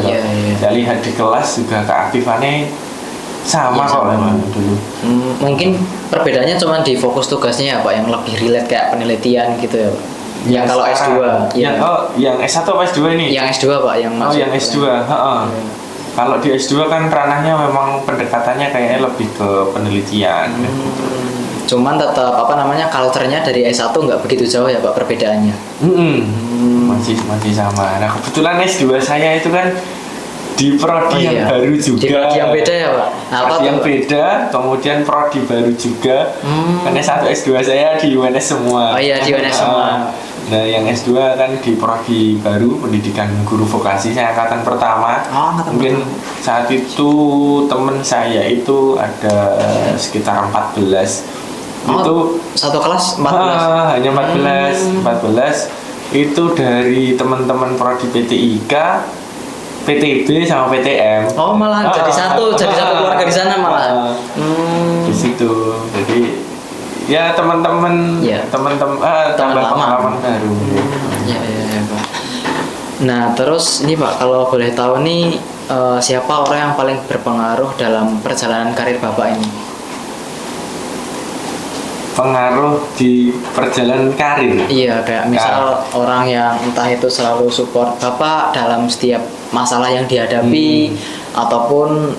Saya lihat di kelas juga keaktifannya sama kok memang dulu. Mungkin perbedaannya cuma di fokus tugasnya ya Pak, yang lebih relate kayak penelitian gitu ya Pak. Yang kalau S2 yang S1 apa S2 ini? Yang S2 Pak, yang masuk. Yang S2. Kalau di S2 kan ranahnya memang pendekatannya kayaknya lebih ke penelitian. Cuman tetap culture-nya dari S1 nggak begitu jauh ya Pak perbedaannya. Masih sama. Nah kebetulan S2 saya itu kan di prodi yang baru juga. Di prodi yang beda ya Pak. Prodi yang beda, kemudian prodi baru juga. Kan S1 S2 saya di UNS semua. Oh iya di UNS semua. Nah yang S2 kan di prodi baru, pendidikan guru vokasi, saya angkatan pertama. Mungkin saat itu teman saya itu ada sekitar 14. Itu satu kelas 14? Hanya 14 itu dari teman-teman prodi PTIK, PTB sama PTM. Malah jadi satu keluarga di sana malah. Di situ. Jadi ya teman-teman tambah pengalaman baru. Ya Pak. Nah terus ini Pak, kalau boleh tahu nih siapa orang yang paling berpengaruh dalam perjalanan karir Bapak ini? Pengaruh di perjalanan karir? Iya, kayak misal orang yang entah itu selalu support Bapak dalam setiap masalah yang dihadapi, ataupun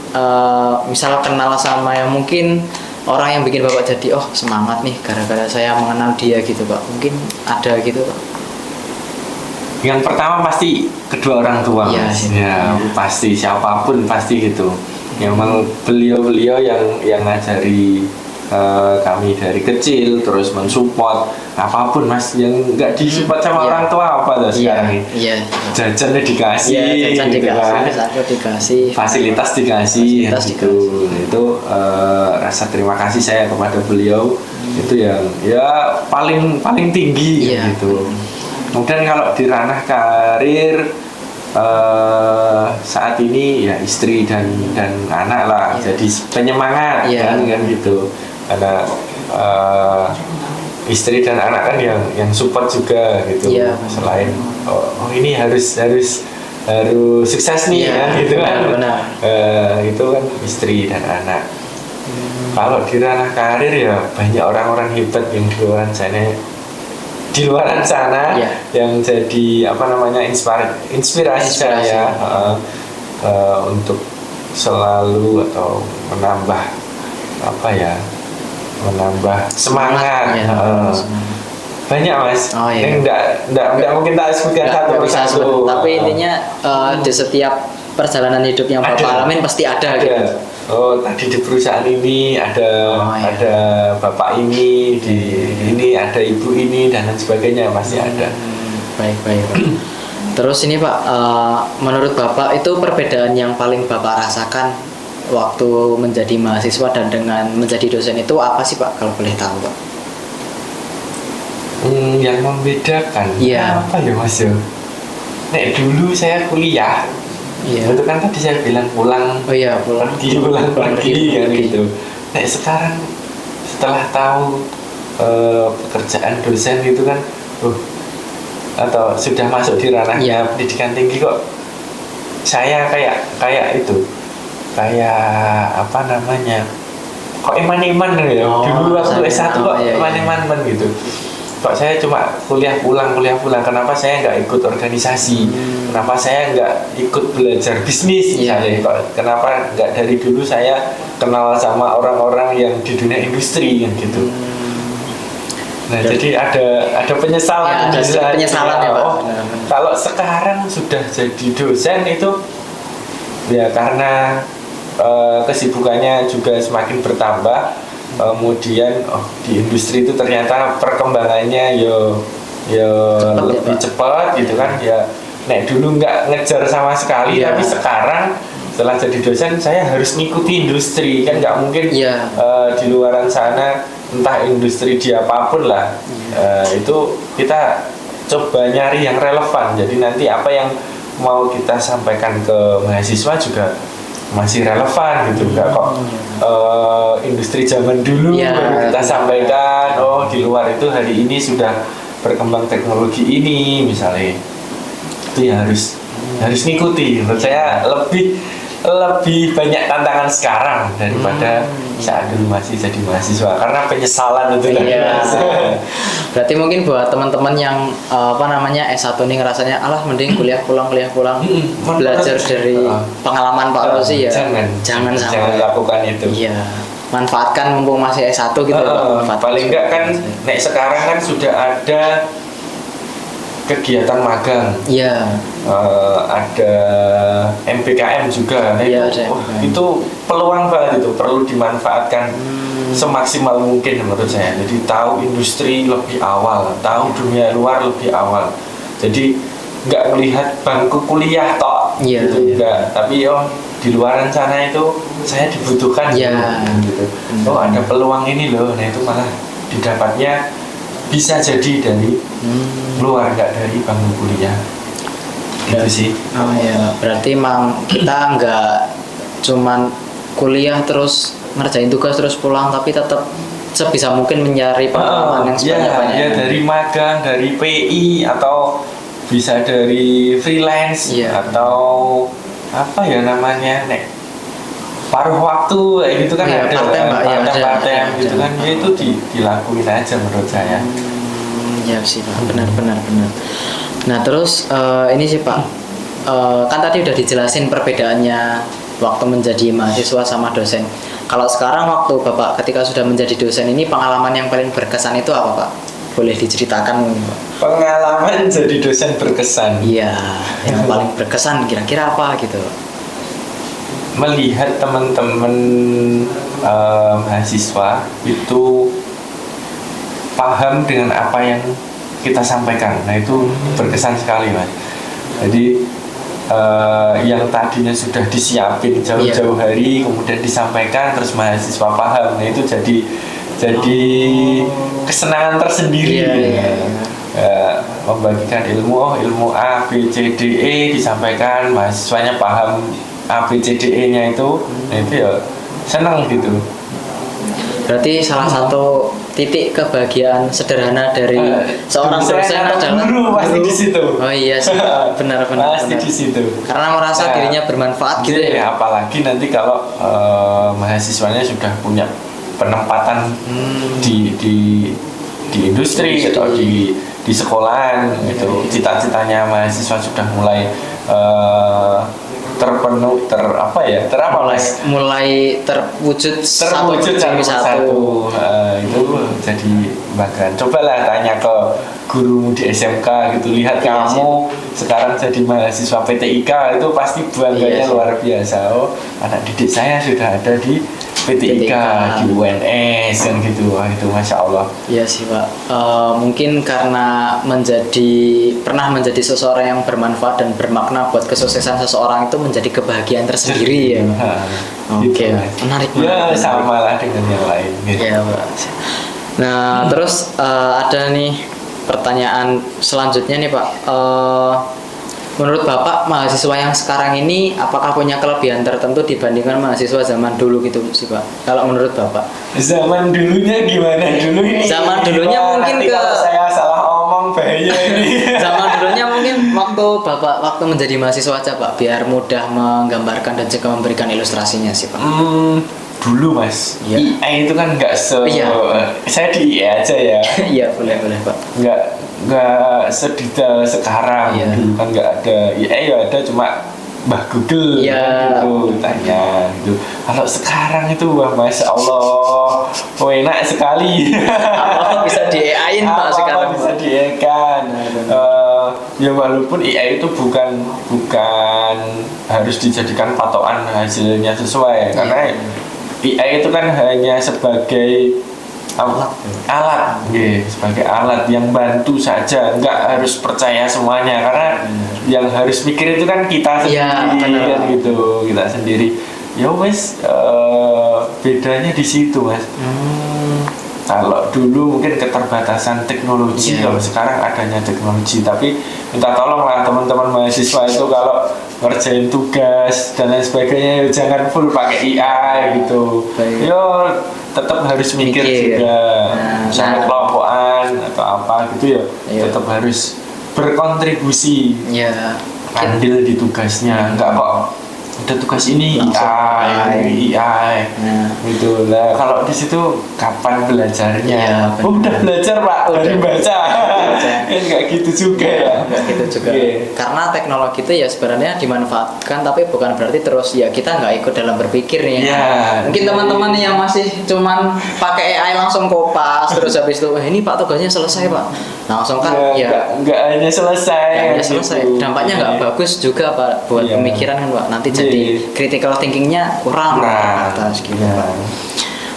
misal kenal sama yang mungkin orang yang bikin Bapak jadi semangat nih gara-gara saya mengenal dia gitu Pak. Mungkin ada gitu Pak. Yang pertama pasti kedua orang tua. Pasti siapapun pasti gitu. Memang beliau-beliau yang ngajari kami dari kecil, terus mensupport apapun Mas, yang nggak disupport sama orang tua apa tuh sekarang ini. Jajannya dikasih, dikasih, fasilitas dikasih, gitu. Itu rasa terima kasih saya kepada beliau itu yang paling tinggi gitu. Kemudian kalau di ranah karir saat ini ya istri dan anak lah jadi penyemangat kan gitu, karena istri dan anak kan yang support juga gitu. Selain ini harus sukses nih kan gitu kan. Itu kan istri dan anak. Kalau di ranah karir ya banyak orang-orang hebat yang di luar sana yang jadi inspirasi saya untuk selalu atau menambah semangat. Banyak Mas. Enggak mungkin tak sebutkan satu persatu. Tapi intinya di setiap perjalanan hidup yang Bapak alamin pasti ada gitu. Tadi di perusahaan ini ada bapak ini, ini ada ibu ini dan lain sebagainya, pasti ada. Baik. Terus ini Pak, menurut Bapak itu perbedaan yang paling Bapak rasakan waktu menjadi mahasiswa dan dengan menjadi dosen itu apa sih Pak, kalau boleh tahu Pak? Yang membedakan apa ya Mas ya? Dulu saya kuliah. Itu kan tadi saya bilang pulang pergi kan gitu. Sekarang setelah tahu pekerjaan dosen itu kan atau sudah masuk di ranahnya pendidikan tinggi, kok saya kayak kok iman-iman ya. Dulu waktu S1 kok iman-iman gitu. kok saya cuma kuliah pulang, kenapa saya nggak ikut organisasi, kenapa saya nggak ikut belajar bisnis misalnya, kenapa nggak dari dulu saya kenal sama orang-orang yang di dunia industri kan gitu. Nah, jadi ada penyesalan, ada penyesalan ya Pak. Kalau sekarang sudah jadi dosen itu ya karena kesibukannya juga semakin bertambah, kemudian di industri itu ternyata perkembangannya lebih cepat gitu kan ya. Nek dulu nggak ngejar sama sekali, tapi sekarang setelah jadi dosen saya harus ngikuti industri kan, nggak mungkin di luaran sana entah industri di apapun lah, itu kita coba nyari yang relevan. Jadi nanti apa yang mau kita sampaikan ke mahasiswa juga masih relevan gitu, nggak kok industri zaman dulu baru kita sampaikan. Oh, di luar itu hari ini sudah berkembang teknologi ini misalnya, itu ya harus ngikuti. Menurut saya lebih banyak tantangan sekarang daripada saat dulu masih jadi mahasiswa, karena penyesalan itu kan. Berarti mungkin buat teman-teman yang S1 nih ngerasanya alah mending kuliah pulang belajar dari pengalaman Pak Rosi ya. Jangan lakukan itu. Iya. Manfaatkan mumpung masih S1 gitu. Paling enggak kan sekarang kan sudah ada kegiatan magang, ada MPKM juga, itu peluang banget, itu perlu dimanfaatkan semaksimal mungkin menurut saya. Jadi tahu industri lebih awal, tahu dunia luar lebih awal. Jadi nggak melihat bangku kuliah tok, enggak, tapi di luaran sana itu saya dibutuhkan, gitu. Oh, ada peluang ini loh, nah itu malah didapatnya bisa jadi dari luar, nggak dari bangku kuliah. Itu sih. Oh ya, berarti emang kita nggak cuman kuliah terus ngerjain tugas terus pulang, tapi tetap sebisa mungkin mencari pengalaman yang sebanyak-banyaknya. Ya, dari magang, dari PI, atau bisa dari freelance, atau apa ya namanya, paruh waktu kayak gitu kan, ada part-time gitu kan, ya itu dilakuin aja menurut saya. Ya sih Pak, benar. Nah terus ini sih Pak, kan tadi udah dijelasin perbedaannya waktu menjadi mahasiswa sama dosen. Kalau sekarang waktu Bapak ketika sudah menjadi dosen ini, pengalaman yang paling berkesan itu apa Pak? Boleh diceritakan Pak? Pengalaman jadi dosen berkesan? Iya, yang paling berkesan kira-kira apa gitu? Melihat teman-teman mahasiswa itu paham dengan apa yang kita sampaikan. Nah, itu berkesan sekali Mas. Jadi yang tadinya sudah disiapin jauh-jauh hari kemudian disampaikan terus mahasiswa paham. Nah, itu jadi kesenangan tersendiri. Membagikan ilmu A, B, C, D, E disampaikan, mahasiswanya paham A, B, C, D, E-nya itu, nah itu ya senang gitu. Berarti salah satu titik kebahagiaan sederhana dari seorang dosen adalah guru pasti di situ. Oh iya sih, benar. Pasti di situ. Karena merasa dirinya bermanfaat gitu ya. Apalagi nanti kalau mahasiswanya sudah punya penempatan di industri atau di sekolahan, itu cita-citanya mahasiswa sudah mulai mulai terwujud satu. Itu jadi banggaan. Cobalah tanya ke gurumu di SMK gitu, lihat kamu sekarang jadi mahasiswa PTIK, itu pasti bangganya luar biasa. Oh, anak didik saya sudah ada di PTIK, di UNS kan gitu. Wah, itu Masya Allah. Iya sih Pak, mungkin karena pernah menjadi seseorang yang bermanfaat dan bermakna buat kesuksesan seseorang, itu menjadi kebahagiaan tersendiri ya. Oke, menarik ya, sama lah dengan yang lain gitu. Ya Pak. Nah terus ada nih pertanyaan selanjutnya nih Pak. Menurut Bapak, mahasiswa yang sekarang ini apakah punya kelebihan tertentu dibandingkan mahasiswa zaman dulu gitu sih Pak? Kalau menurut Bapak? Zaman dulunya gimana? Zaman dulunya mungkin kalau saya salah omong bahaya ini. Zaman dulunya mungkin waktu menjadi mahasiswa aja Pak, biar mudah menggambarkan dan juga memberikan ilustrasinya sih Pak. dulu Mas, Iya. IE itu kan nggak Iya. saya di IE aja ya, Iya, boleh Pak. nggak sedetail sekarang. Iya. Dulu kan nggak ada IE, ya ada cuma Mbah Google Iya. kan gitu, tanya gitu. Kalau sekarang itu wah Masya Allah, enak sekali. Apa bisa di-AI-in Pak Apa-apa sekarang? bisa Pak? di-AI-kan. Ya walaupun AI itu bukan harus dijadikan patokan hasilnya sesuai, karena AI itu kan hanya sebagai alat, sebagai alat yang bantu saja, nggak harus percaya semuanya, karena yang harus mikir itu kan kita Iya, sendiri benar. kan gitu, kita sendiri. Ya wes, bedanya di situ Mas. Kalau dulu mungkin keterbatasan teknologi, Iya. kalau sekarang adanya teknologi. Tapi minta tolonglah teman-teman mahasiswa itu kalau ngerjain tugas dan lain sebagainya, ya jangan full pakai AI gitu. Baik. Yo tetap harus mikir juga, misalnya kelompokan atau apa gitu ya, Iya. tetap harus berkontribusi, Ya, andil di tugasnya. Enggak kok ada tugas ini Langsung AI gitu lah. Kalau di situ kapan belajarnya? Iya, benar. Udah belajar Pak, dari baca. Kan nggak gitu juga ya. Nggak gitu juga. Oke. Karena teknologi itu ya sebenarnya dimanfaatkan, tapi bukan berarti terus ya kita nggak ikut dalam berpikir nih. Iya. Mungkin teman-teman yang masih cuman pakai AI langsung kopas, terus habis itu ini Pak tugasnya selesai Pak, langsung kan ya nggak hanya selesai. nggak hanya gitu. selesai. Dampaknya nggak bagus juga Pak buat Iya. pemikiran kan Pak. Nanti jadi critical thinkingnya kurang atas gitu Iya. Pak.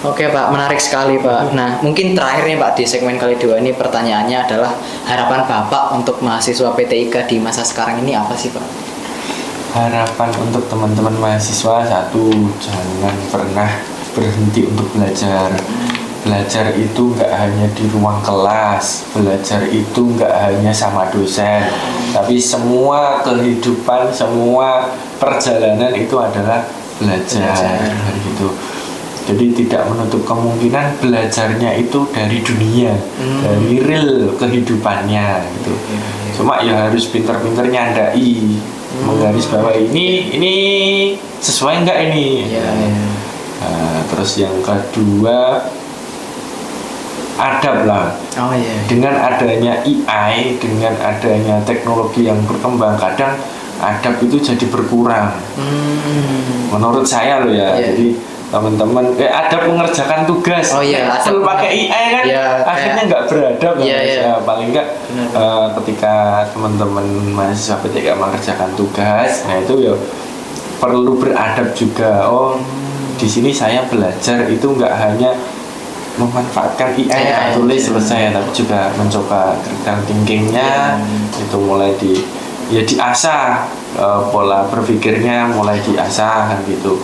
Oke Pak, menarik sekali Pak. Nah mungkin terakhir nih Pak di segmen kali 2 ini pertanyaannya adalah harapan Bapak untuk mahasiswa PTIK di masa sekarang ini apa sih Pak? Harapan untuk teman-teman mahasiswa, satu, jangan pernah berhenti untuk belajar. Belajar itu nggak hanya di ruang kelas, belajar itu nggak hanya sama dosen, tapi semua kehidupan, semua perjalanan itu adalah belajar. Gitu. Jadi tidak menutup kemungkinan belajarnya itu dari dunia, dari real kehidupannya gitu. Cuma ya harus pinter-pinter nyandai, menggaris bawah ini sesuai nggak ini. Iya. Nah, terus yang kedua, adab lah. Oh iya. Dengan adanya AI, dengan adanya teknologi yang berkembang, kadang adab itu jadi berkurang. Menurut saya loh ya. Iya. Jadi teman-teman ada mengerjakan tugas, Oh iya, full pakai AI kan, Iya, akhirnya nggak beradab. Iya, Mas. iya. Ya, paling nggak Benar. ketika teman-teman mahasiswa PTK mengerjakan tugas, nah itu ya perlu beradab juga. Oh, di sini saya belajar itu nggak hanya memanfaatkan AI, tulis selesai, tapi juga mencoba critical thinkingnya, itu mulai diasah, pola berpikirnya mulai diasah kan gitu.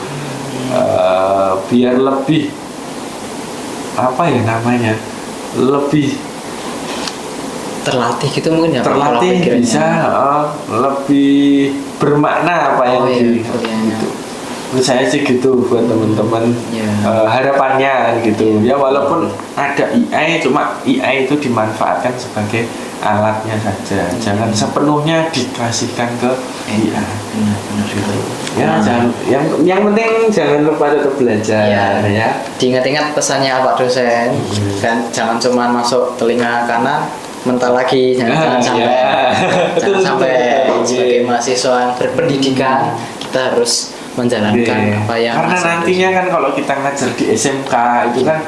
Biar lebih apa ya namanya, lebih terlatih gitu mungkin ya Pak, pola terlatih, pikirnya. bisa lebih bermakna apa yang kuliahnya. gitu. Menurut saya sih gitu buat teman-teman. Iya. Harapannya gitu ya, walaupun ada AI, cuma AI itu dimanfaatkan sebagai alatnya saja, jangan sepenuhnya dikasihkan ke AI. Benar Gitu. Ya, jangan, yang penting jangan lupa tetap belajar ya. Diingat-ingat pesannya Pak dosen, kan jangan cuma masuk telinga kanan mental lagi, jangan sampai jangan sampai sebagai mahasiswa yang berpendidikan kita harus menjalankan apa yang karena nantinya kan kalau kita ngajar di SMK itu kan,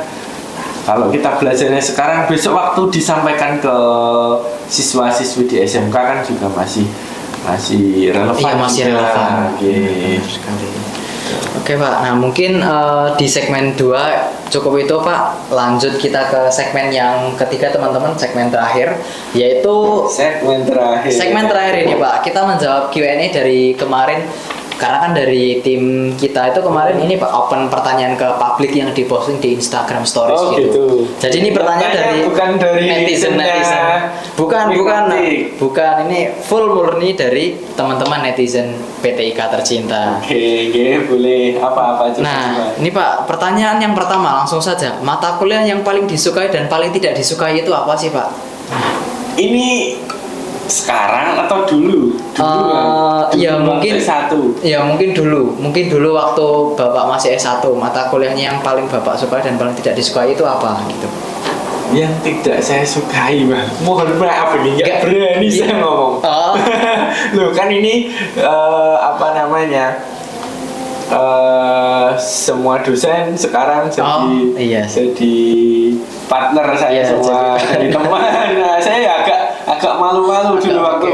kalau kita belajarnya sekarang, besok waktu disampaikan ke siswa-siswi di SMK kan juga masih relevan. Iya, masih juga. relevan. Oke. Benar sekali. Oke Pak, nah mungkin di segmen 2 cukup itu Pak. Lanjut kita ke segmen yang ketiga teman-teman, segmen terakhir, yaitu segmen terakhir ini Pak. Kita menjawab Q&A dari kemarin. Karena kan dari tim kita itu kemarin ini Pak open pertanyaan ke publik yang diposting di Instagram Stories gitu. Jadi ini pertanyaan dari bukan dari netizen. Bukan ini full murni dari teman-teman netizen PTIK tercinta. Oke, boleh apa-apa coba. Nah, ini Pak, pertanyaan yang pertama langsung saja. Mata kuliah yang paling disukai dan paling tidak disukai itu apa sih Pak? Ini sekarang atau dulu? Ya mungkin S1. Ya mungkin dulu waktu Bapak masih S1, mata kuliahnya yang paling Bapak suka dan paling tidak disukai itu apa gitu. Yang tidak saya sukai, Bang. Mohon maaf ini nggak berani saya ngomong. Oh. Loh kan ini apa namanya? Semua dosen sekarang iya. jadi partner saya semua, jadi teman. Nah, saya agak malu-malu dulu waktu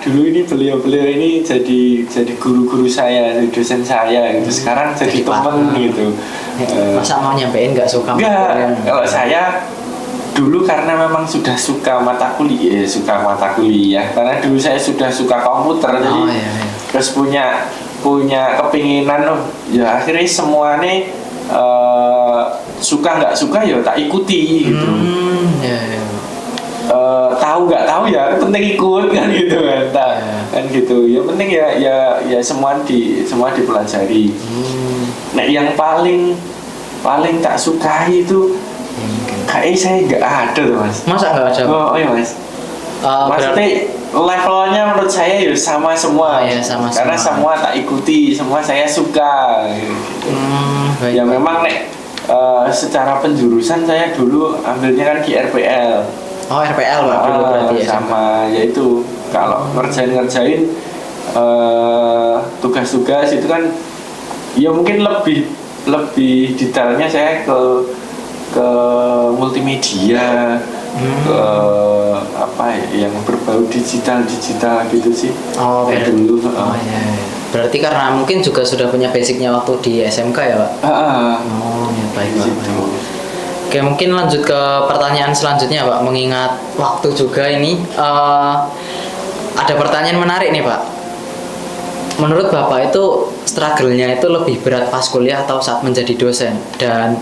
dulu ini beliau ini jadi guru-guru saya, jadi dosen saya gitu. Sekarang jadi teman gitu. Masa mau nyampein nggak suka? Enggak, kalau saya dulu karena memang sudah suka mata kuliah, karena dulu saya sudah suka komputer, jadi terus punya kepinginan ya akhirnya semua nih suka nggak suka ya tak ikuti gitu. Tahu nggak tahu ya penting ikut kan gitu kan gitu ya, penting ya semua dipelajari. Nah yang paling tak sukai itu kayaknya saya nggak ada tuh, Mas. Masa nggak ada? Oh iya, Mas. Maksudnya levelnya menurut saya ya sama semua. Sama karena semua tak ikuti, semua saya suka. Ya memang secara penjurusan saya dulu ambilnya kan di RPL. Oh RPL Pak dulu berarti ya. Sama yaitu kalau ngerjain tugas-tugas itu kan ya mungkin lebih detailnya saya ke multimedia, ke apa ya yang berbau digital gitu sih. Dulu. Iya. Berarti karena mungkin juga sudah punya basicnya waktu di SMK ya Pak? Ya baik Pak. Oke, mungkin lanjut ke pertanyaan selanjutnya Pak. Mengingat waktu juga ini ada pertanyaan menarik nih Pak. Menurut Bapak itu struggle-nya itu lebih berat pas kuliah atau saat menjadi dosen? Dan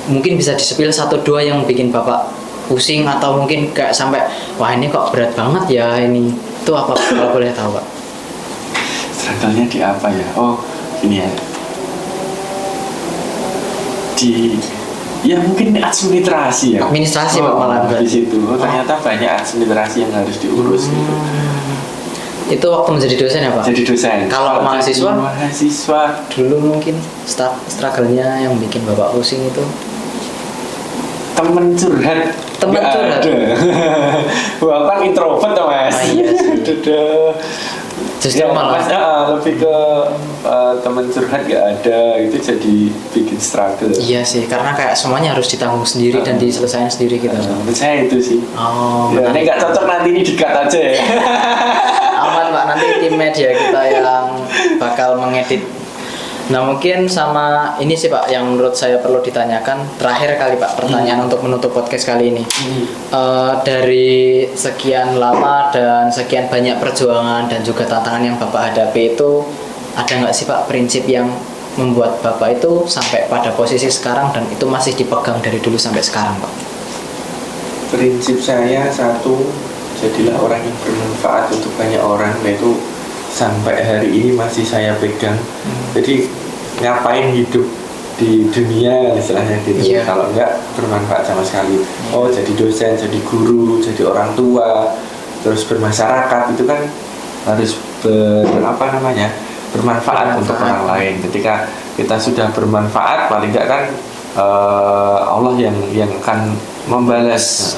mungkin bisa disepil 1-2 yang bikin Bapak pusing atau mungkin kayak sampai wah ini kok berat banget ya ini. Itu apa kalau boleh tahu Pak? Struggle-nya di apa ya? Oh, ini ya. Ya mungkin administrasi ya. Administrasi Pak malah di situ. Ternyata banyak administrasi yang harus diurus gitu. Itu waktu menjadi dosen ya Pak? Jadi dosen. Kalau mahasiswa dulu mungkin struggle-nya yang bikin Bapak pusing itu temen curhat. Wah kan introvert tuh Mas. Iya sih. Justru ya, malah lebih ke teman curhat gak ada, itu jadi bikin struggle. Iya sih, karena kayak semuanya harus ditanggung sendiri dan diselesaikan sendiri gitu. Saya itu sih. Ya, ini gak cocok nanti ini dikat aja ya. Aman Pak, nanti tim media kita yang bakal mengedit. Nah mungkin sama ini sih Pak yang menurut saya perlu ditanyakan terakhir kali Pak, pertanyaan untuk menutup podcast kali ini. Dari sekian lama dan sekian banyak perjuangan dan juga tantangan yang Bapak hadapi itu, ada nggak sih Pak prinsip yang membuat Bapak itu sampai pada posisi sekarang dan itu masih dipegang dari dulu sampai sekarang Pak? Prinsip saya satu, jadilah orang yang bermanfaat untuk banyak orang, yaitu sampai hari ini masih saya pegang. Jadi ngapain hidup di dunia istilahnya gitu, kalau enggak bermanfaat sama sekali. Jadi dosen, jadi guru, jadi orang tua, terus bermasyarakat itu kan harus bermanfaat untuk orang lain. Ketika kita sudah bermanfaat, paling enggak kan Allah yang akan membalas.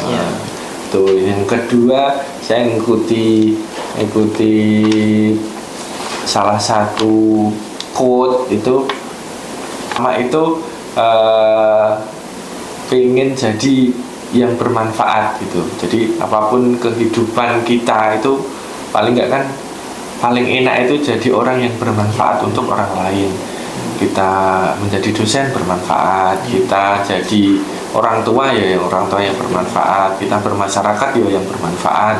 Tuh, yang kedua saya mengikuti salah satu quote itu, sama itu pengen jadi yang bermanfaat gitu. Jadi apapun kehidupan kita itu paling enggak kan paling enak itu jadi orang yang bermanfaat untuk orang lain. Kita menjadi dosen bermanfaat, kita jadi orang tua ya orang tua yang bermanfaat, kita bermasyarakat ya yang bermanfaat,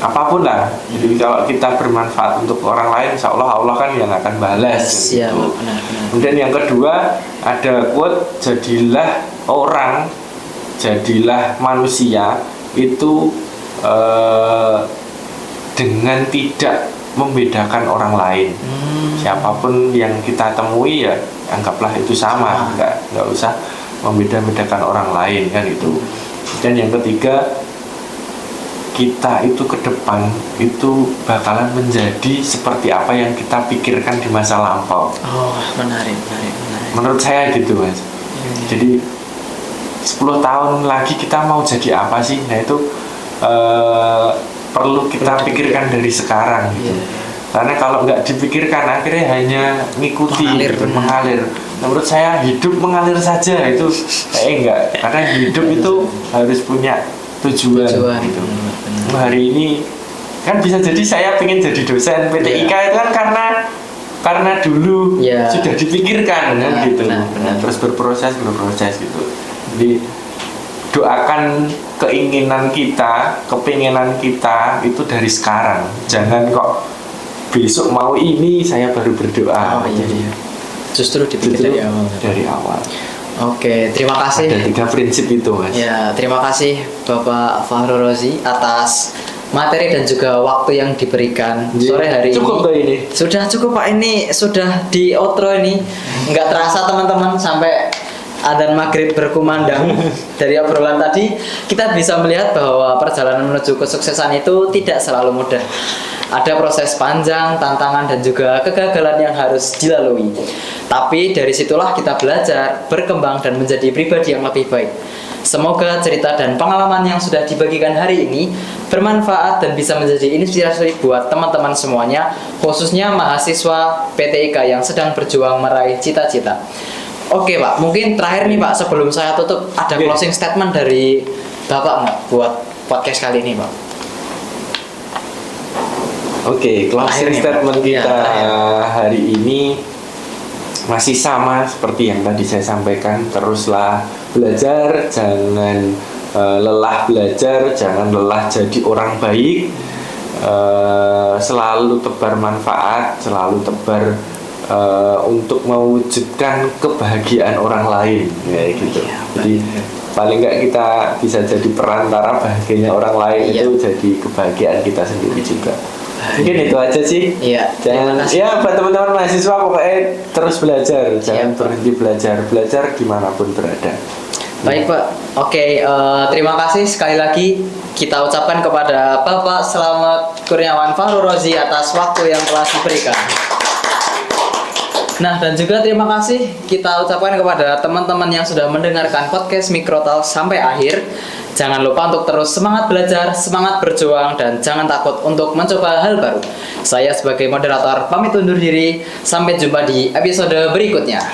apapun lah. Jadi kalau kita bermanfaat untuk orang lain, insya Allah kan yang akan balas gitu. Kemudian yang kedua ada quote, jadilah orang, jadilah manusia itu dengan tidak membedakan orang lain. Siapapun yang kita temui ya anggaplah itu sama, nggak usah membeda-bedakan orang lain kan itu. Dan yang ketiga kita itu ke depan itu bakalan menjadi seperti apa yang kita pikirkan di masa lampau. Oh, menarik. Menurut saya gitu Mas. Jadi 10 tahun lagi kita mau jadi apa sih? Nah itu perlu kita pikirkan dari sekarang gitu. Karena kalau nggak dipikirkan akhirnya hanya ngikuti mengalir. Menurut saya hidup mengalir saja itu enggak. Karena hidup itu harus punya tujuan gitu. Hari ini kan bisa jadi saya pengen jadi dosen PTIK itu kan karena dulu sudah dipikirkan kan gitu. Terus berproses gitu. Jadi doakan keinginan kita, kepinginan kita itu dari sekarang. Jangan kok besok mau ini saya baru berdoa. Justru dipikir dari awal. Oke, terima kasih. Ada 3 prinsip itu Mas. Ya, terima kasih Bapak Fahru Rozi atas materi dan juga waktu yang diberikan sore hari cukup ini. Sudah cukup Pak, ini sudah di outro ini. Nggak terasa teman-teman sampai adzan maghrib berkumandang. Dari obrolan tadi kita bisa melihat bahwa perjalanan menuju kesuksesan itu tidak selalu mudah. Ada proses panjang, tantangan dan juga kegagalan yang harus dilalui. Tapi dari situlah kita belajar, berkembang dan menjadi pribadi yang lebih baik. Semoga cerita dan pengalaman yang sudah dibagikan hari ini bermanfaat dan bisa menjadi inspirasi buat teman-teman semuanya, khususnya mahasiswa PTIK yang sedang berjuang meraih cita-cita. Oke Pak, mungkin terakhir nih Pak, sebelum saya tutup, ada closing statement dari Bapak nggak buat podcast kali ini Pak? Oke, closing statement kita hari ini masih sama seperti yang tadi saya sampaikan. Teruslah belajar, jangan lelah belajar, jangan lelah jadi orang baik. Selalu tebar manfaat, selalu tebar untuk mewujudkan kebahagiaan orang lain, kayak gitu. Jadi paling nggak kita bisa jadi perantara bahagianya orang lain, itu jadi kebahagiaan kita sendiri juga. Mungkin itu aja sih. Jangan buat teman-teman mahasiswa pokoknya terus belajar, jangan berhenti belajar dimanapun berada. Baik Pak, oke, terima kasih sekali lagi kita ucapkan kepada Bapak Slamet Kurniawan Fahru Rozi atas waktu yang telah diberikan. Nah, dan juga terima kasih kita ucapkan kepada teman-teman yang sudah mendengarkan podcast Mikrotalk sampai akhir. Jangan lupa untuk terus semangat belajar, semangat berjuang, dan jangan takut untuk mencoba hal baru. Saya sebagai moderator pamit undur diri. Sampai jumpa di episode berikutnya.